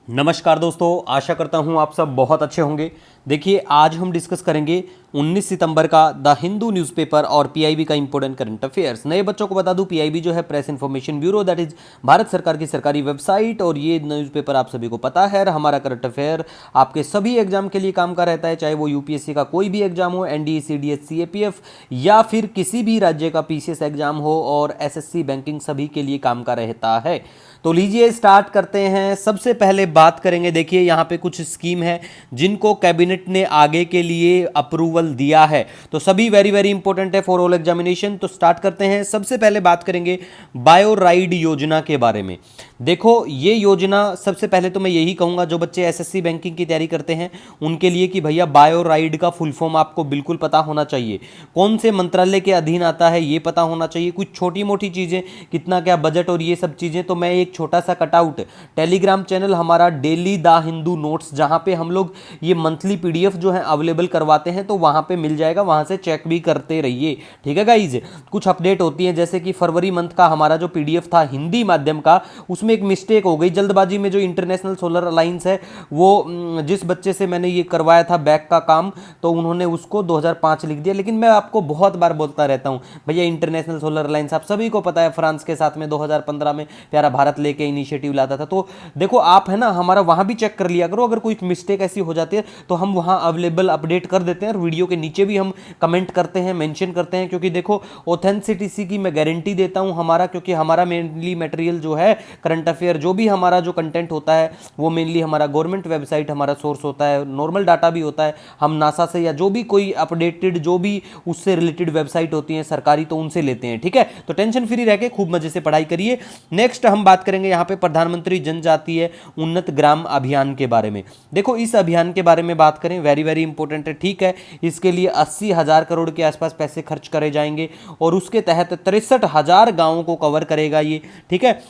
नमस्कार दोस्तों, आशा करता हूं आप सब बहुत अच्छे होंगे। देखिए, आज हम डिस्कस करेंगे 19 सितंबर का द हिंदू न्यूज़पेपर और पीआईबी का इंपॉर्टेंट करंट अफेयर्स। नए बच्चों को बता दूं, पीआईबी जो है press information bureau, that is Bharat सरकार की सरकारी वेबसाइट, और ये न्यूज़पेपर आप सभी को पता है। हमारा करंट अफेयर आपके सभी एग्जाम के लिए काम का रहता है, चाहे वो यूपीएससी का कोई भी एग्जाम हो, एनडीए, सीडीएस, सीएपीएफ, या फिर किसी भी राज्य का पीसीएस एग्जाम हो, और एसएससी बैंकिंग, सभी के लिए काम का रहता है। तो लीजिए स्टार्ट करते हैं। सबसे पहले बात करेंगे, देखिए यहाँ पे कुछ स्कीम है जिनको कैबिनेट ने आगे के लिए अप्रूवल दिया है, तो सभी वेरी वेरी इंपॉर्टेंट है फॉर ऑल एग्जामिनेशन। तो स्टार्ट करते हैं। सबसे पहले बात करेंगे बायो राइड योजना के बारे में। देखो, ये योजना सबसे पहले तो मैं यही कहूंगा, जो बच्चे एसएससी बैंकिंग की तैयारी करते हैं उनके लिए, कि भैया बायो राइड का फुल फॉर्म आपको बिल्कुल पता होना चाहिए। कौन से मंत्रालय के अधीन आता है ये पता होना चाहिए। कुछ छोटी मोटी चीजें, कितना क्या बजट और ये सब चीजें, तो मैं एक छोटा सा कटआउट टेलीग्राम चैनल हमारा डेली द हिंदू नोट्स, जहां पे हम लोग ये मंथली पीडीएफ जो है अवेलेबल करवाते हैं, तो वहां पे मिल जाएगा, वहां से चेक भी करते रहिए। ठीक है गाइज, कुछ अपडेट होती है, जैसे कि फरवरी मंथ का हमारा जो पीडीएफ था हिंदी माध्यम का, उसमें एक मिस्टेक हो गई जल्दबाजी में। जो इंटरनेशनल सोलर अलायंस है, वो जिस बच्चे से मैंने ये करवाया था बैक का काम, तो उन्होंने उसको 2005 लिख दिया। लेकिन मैं आपको बहुत बार बोलता रहता हूं, भैया इंटरनेशनल सोलर अलायंस आप सभी को पता है, फ्रांस के साथ में 2015 में प्यारा भारत लेके इनिशिएटिव लाता था। तो देखो आप है ना, हमारा वहां भी चेक कर लिया करो, अगर कोई मिस्टेक ऐसी हो जाती है तो हम वहां अवेलेबल अपडेट कर देते हैं, और वीडियो के नीचे भी हम कमेंट करते हैं, मेंशन करते हैं। क्योंकि देखो, ऑथेंटिसिटी की मैं गारंटी देता हूं हमारा, क्योंकि हमारा मेनली मटेरियल जो है करंट अफेयर, जो भी हमारा जो कंटेंट होता है वो मेनली हमारा गवर्नमेंट वेबसाइट हमारा सोर्स होता है, नॉर्मल डाटा भी होता है। हम नासा से या जो भी कोई अपडेटेड जो भी उससे रिलेटेड वेबसाइट होती है सरकारी, तो उनसे लेते हैं। ठीक है, तो टेंशन फ्री रह के खूब मजे से पढ़ाई करिए। नेक्स्ट हम बात करेंगे यहाँ पे प्रधानमंत्री जनजातीय उन्नत ग्राम अभियान के बारे में। देखो, इस अभियान के बारे में बात करें, वेरी वेरी इंपॉर्टेंट है। ठीक है, इसके लिए 80,000 करोड़ के आसपास पैसे खर्च करे जाएंगे, और उसके तहत 63,000 गांवों को कवर करेगा ये। ठीक है,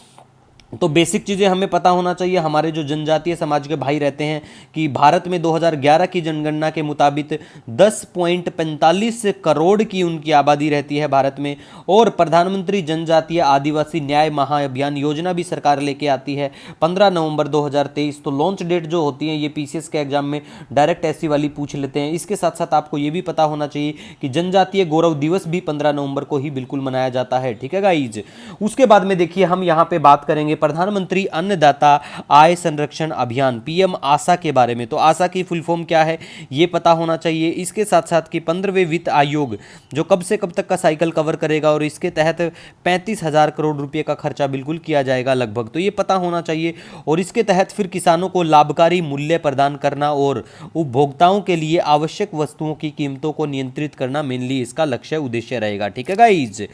तो बेसिक चीज़ें हमें पता होना चाहिए। हमारे जो जनजातीय समाज के भाई रहते हैं, कि भारत में 2011 की जनगणना के मुताबिक 10.45 करोड़ की उनकी आबादी रहती है भारत में, और प्रधानमंत्री जनजातीय आदिवासी न्याय महाअभियान योजना भी सरकार लेके आती है 15 नवंबर 2023। तो लॉन्च डेट जो होती है, ये पीसीएस के एग्जाम में डायरेक्ट ऐसी वाली पूछ लेते हैं। इसके साथ साथ आपको ये भी पता होना चाहिए कि जनजातीय गौरव दिवस भी 15 नवंबर को ही बिल्कुल मनाया जाता है। ठीक है गाइज, उसके बाद में देखिए हम यहाँ पे बात करेंगे प्रधानमंत्री अन्नदाता आय संरक्षण अभियान, पीएम आशा के बारे में। तो आशा की फुल फॉर्म क्या है ये पता होना चाहिए। इसके साथ साथ कि 15वें वित्त आयोग जो कब से कब तक का साइकिल कवर करेगा, और इसके तहत 35,000 करोड़ रुपए का खर्चा बिल्कुल किया जाएगा लगभग, तो ये पता होना चाहिए। और इसके तहत फिर किसानों को लाभकारी मूल्य प्रदान करना और उपभोक्ताओं के लिए आवश्यक वस्तुओं की कीमतों को नियंत्रित करना मेनली इसका लक्ष्य उद्देश्य रहेगा। ठीक है गाइज,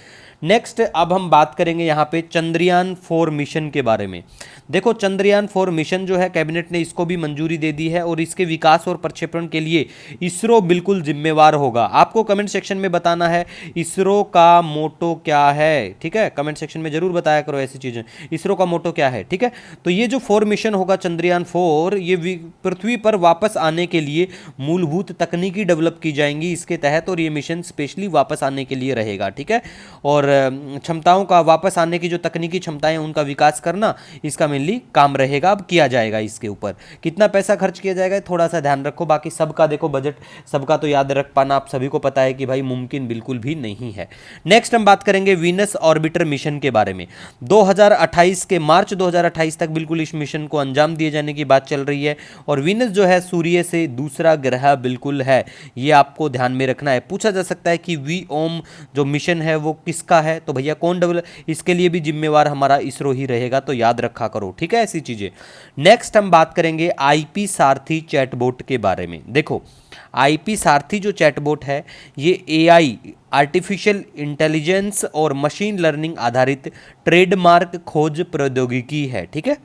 नेक्स्ट अब हम बात करेंगे यहाँ पे चंद्रयान 4 मिशन के बारे में। देखो, चंद्रयान 4 मिशन जो है कैबिनेट ने इसको भी मंजूरी दे दी है, और इसके विकास और प्रक्षेपण के लिए इसरो बिल्कुल जिम्मेवार होगा। आपको कमेंट सेक्शन में बताना है इसरो का मोटो क्या है। ठीक है, कमेंट सेक्शन में जरूर बताया करो ऐसी चीजें, इसरो का मोटो क्या है। ठीक है, तो ये जो 4 मिशन होगा चंद्रयान 4, ये पृथ्वी पर वापस आने के लिए मूलभूत तकनीकी डेवलप की जाएंगी इसके तहत, और ये मिशन स्पेशली वापस आने के लिए रहेगा। ठीक है, और क्षमताओं का वापस आने की जो तकनीकी क्षमताएं उनका विकास करना, इसका मेनली काम रहेगा। अब किया जाएगा इसके ऊपर कितना पैसा खर्च किया जाएगा थोड़ा सा ध्यान रखो। बाकी सबका देखो बजट, सबका तो याद रख पाना आप सभी को पता है कि भाई मुमकिन बिल्कुल भी नहीं है। नेक्स्ट हम बात करेंगे वीनस ऑर्बिटर मिशन के बारे में। 2028 के मार्च 2028 तक बिल्कुल इस मिशन को अंजाम दिए जाने की बात चल रही है, और वीनस जो है सूर्य से दूसरा ग्रह बिल्कुल है, ये आपको ध्यान में रखना है। पूछा जा सकता है कि वीओम जो मिशन है वो किसका है, तो भैया कौन डेवलप, इसके लिए भी जिम्मेवार हमारा इसरो ही रहेगा, तो याद रखा करो। ठीक है, ऐसी चीजें। नेक्स्ट हम बात करेंगे आईपी सारथी चैटबॉट के बारे में। देखो, आईपी सारथी जो चैटबॉट है, ये एआई आर्टिफिशियल इंटेलिजेंस और मशीन लर्निंग आधारित ट्रेडमार्क खोज प्रौद्योगिकी है। ठीक है,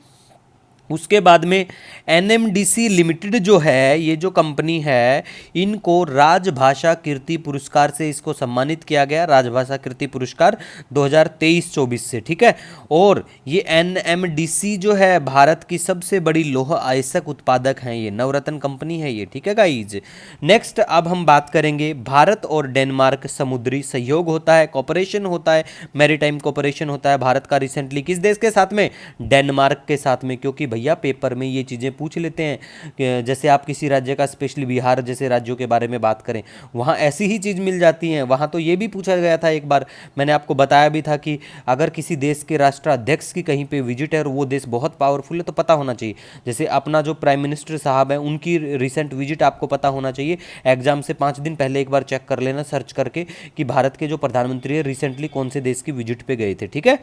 उसके बाद में एनएमडीसी लिमिटेड जो है, ये जो कंपनी है, इनको राजभाषा कीर्ति पुरस्कार से इसको सम्मानित किया गया, राजभाषा कीर्ति पुरस्कार 2023-24 से। ठीक है, और ये एनएमडीसी जो है भारत की सबसे बड़ी लौह अयस्क उत्पादक हैं, ये नवरत्न कंपनी है ये। ठीक है गाइज, नेक्स्ट अब हम बात करेंगे भारत और डेनमार्क समुद्री सहयोग होता है, कॉपरेशन होता है, मैरीटाइम कॉपरेशन होता है भारत का रिसेंटली किस देश के साथ में, डेनमार्क के साथ में, क्योंकि भैया पेपर में ये चीज़ें पूछ लेते हैं कि जैसे आप किसी राज्य का, स्पेशली बिहार जैसे राज्यों के बारे में बात करें, वहाँ ऐसी ही चीज़ मिल जाती हैं। वहाँ तो ये भी पूछा गया था एक बार, मैंने आपको बताया भी था कि अगर किसी देश के राष्ट्राध्यक्ष की कहीं पे विजिट है और वो देश बहुत पावरफुल है तो पता होना चाहिए। जैसे अपना जो प्राइम मिनिस्टर साहब हैं उनकी रिसेंट विजिट आपको पता होना चाहिए। एग्जाम से 5 दिन पहले एक बार चेक कर लेना सर्च करके कि भारत के जो प्रधानमंत्री है रिसेंटली कौन से देश की विजिट पे गए थे, ठीक है।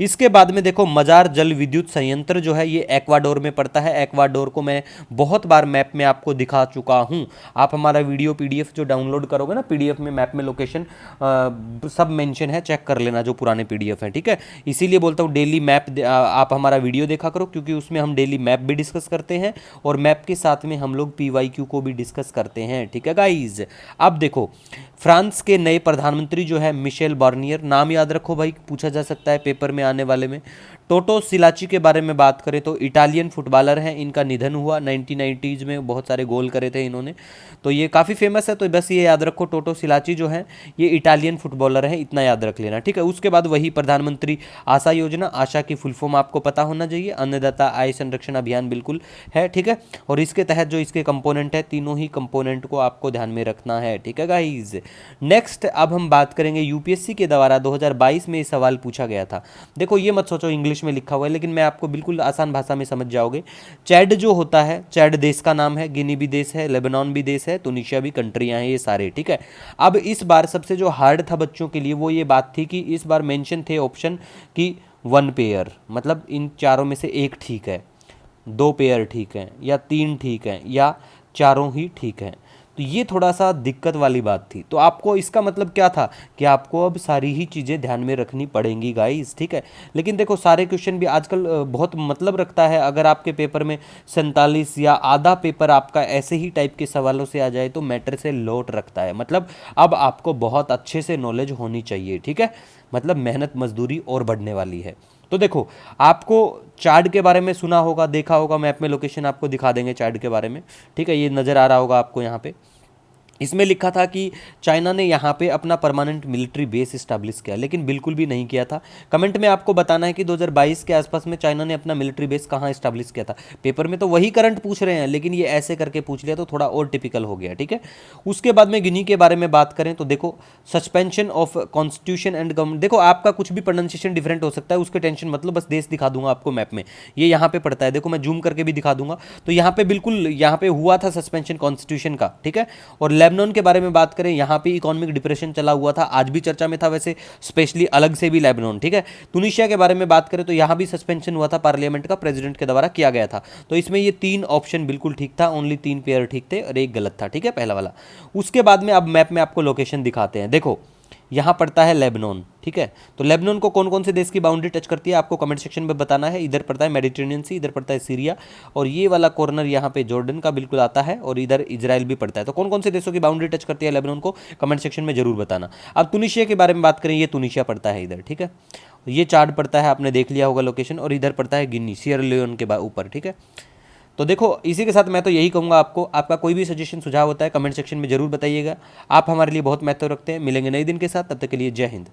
इसके बाद में देखो मजार जल विद्युत संयंत्र जो है ये एक्वाडोर में पड़ता है। एक्वाडोर को मैं बहुत बार मैप में आपको दिखा चुका हूं। आप हमारा वीडियो पीडीएफ जो डाउनलोड करोगे ना, पीडीएफ में मैप में लोकेशन सब मेंशन है, चेक कर लेना जो पुराने पीडीएफ हैं, ठीक है। इसीलिए बोलता हूँ डेली मैप आप हमारा वीडियो देखा करो, क्योंकि उसमें हम डेली मैप भी डिस्कस करते हैं और मैप के साथ में हम लोग पीवाईक्यू को भी डिस्कस करते हैं, ठीक है गाइज। अब देखो फ्रांस के नए प्रधानमंत्री जो है मिशेल बार्नियर, नाम याद रखो भाई, पूछा जा सकता है पेपर में आने वाले में। टोटो सिलाची के बारे में बात करें तो इटालियन फुटबॉलर हैं, इनका निधन हुआ 1990s में, बहुत सारे गोल करे थे इन्होंने, तो ये काफ़ी फेमस है। तो बस ये याद रखो टोटो सिलाची जो है ये इटालियन फुटबॉलर है, इतना याद रख लेना, ठीक है। उसके बाद वही प्रधानमंत्री आशा योजना, आशा की फुल फॉर्म आपको पता होना चाहिए, अन्नदाता आय संरक्षण अभियान बिल्कुल है, ठीक है। और इसके तहत जो इसके कंपोनेंट है, तीनों ही कंपोनेंट को आपको ध्यान में रखना है, ठीक है गाइज। नेक्स्ट अब हम बात करेंगे यूपीएससी के द्वारा 2022 में ये सवाल पूछा गया था। देखो ये मत सोचो इंग्लिश में लिखा हुआ है, लेकिन मैं आपको बिल्कुल आसान भाषा में समझ जाओगे। चैड जो होता है, चैड देश का नाम है, गिनी भी देश है, लेबनान भी देश है, तुनिशिया भी कंट्रियां हैं, ये सारे, ठीक है। अब इस बार सबसे जो हार्ड था बच्चों के लिए वो ये बात थी कि इस बार मेंशन थे ऑप्शन कि 1 पेयर, मतलब इन चारों में से एक ठीक है, 2 पेयर ठीक हैं, या 3 ठीक हैं, या चारों ही ठीक हैं। तो ये थोड़ा सा दिक्कत वाली बात थी। तो आपको इसका मतलब क्या था कि आपको अब सारी ही चीज़ें ध्यान में रखनी पड़ेंगी गाइस, ठीक है। लेकिन देखो सारे क्वेश्चन भी आजकल बहुत मतलब रखता है। अगर आपके पेपर में 47 या आधा पेपर आपका ऐसे ही टाइप के सवालों से आ जाए तो मैटर से लोट रखता है। मतलब अब आपको बहुत अच्छे से नॉलेज होनी चाहिए, ठीक है। मतलब मेहनत मजदूरी और बढ़ने वाली है। तो देखो आपको चार्ट के बारे में सुना होगा, देखा होगा, मैप में लोकेशन आपको दिखा देंगे चार्ट के बारे में, ठीक है। ये नज़र आ रहा होगा आपको यहाँ पे, इसमें लिखा था कि चाइना ने यहाँ पे अपना परमानेंट मिलिट्री बेस इस्टेब्लिश किया, लेकिन बिल्कुल भी नहीं किया था। कमेंट में आपको बताना है कि 2022 के आसपास में चाइना ने अपना मिलिट्री बेस कहाँ इस्टेब्लिश किया था। पेपर में तो वही करंट पूछ रहे हैं, लेकिन ये ऐसे करके पूछ लिया तो थोड़ा और टिपिकल हो गया, ठीक है। उसके बाद में गिनी के बारे में बात करें तो देखो suspension of constitution and government, देखो आपका कुछ भी प्रोनाउंसिएशन डिफरेंट हो सकता है, उसके टेंशन मतलब, बस देश दिखा दूंगा आपको मैप में, ये यहाँ पे पड़ता है, देखो मैं जूम करके भी दिखा दूंगा। तो यहाँ पे बिल्कुल यहाँ पे हुआ था सस्पेंशन कॉन्स्टिट्यूशन का, ठीक है। और लेबनान के बारे में बात करें, यहाँ पे इकोनॉमिक डिप्रेशन चला हुआ था, आज भी चर्चा में था वैसे, स्पेशली अलग से भी लेबनान, ठीक है। तुनिशिया के बारे में बात करें तो यहाँ भी सस्पेंशन हुआ था पार्लियामेंट का, प्रेसिडेंट के द्वारा किया गया था। तो इसमें ये 3 ऑप्शन बिल्कुल ठीक था, ओनली 3 पेयर ठीक थे और एक गलत था, ठीक है, पहला वाला। उसके बाद में अब मैप में आपको लोकेशन दिखाते हैं। देखो यहाँ पड़ता है लेबनान, ठीक है। तो लेबनान को कौन कौन से देश की बाउंड्री टच करती है आपको कमेंट सेक्शन में बताना है। इधर पड़ता है मेडिटेरेनियन सी, इधर पड़ता है सीरिया, और ये वाला कॉर्नर यहाँ पे जॉर्डन का बिल्कुल आता है, और इधर इजराइल भी पड़ता है। तो कौन कौन से देशों की बाउंड्री टच करती है लेबनान को, कमेंट सेक्शन में जरूर बताना। अब तुनिशिया के बारे में बात करें, ये तुनिशिया पड़ता है इधर, ठीक है। ये चार्ट पड़ता है, आपने देख लिया होगा लोकेशन, और इधर पड़ता है गिनी, सियरा लियोन के ऊपर, ठीक है। तो देखो इसी के साथ मैं तो यही कहूँगा आपको, आपका कोई भी सजेशन सुझाव होता है कमेंट सेक्शन में जरूर बताइएगा। आप हमारे लिए बहुत महत्व रखते हैं। मिलेंगे नए दिन के साथ, तब तक के लिए जय हिंद।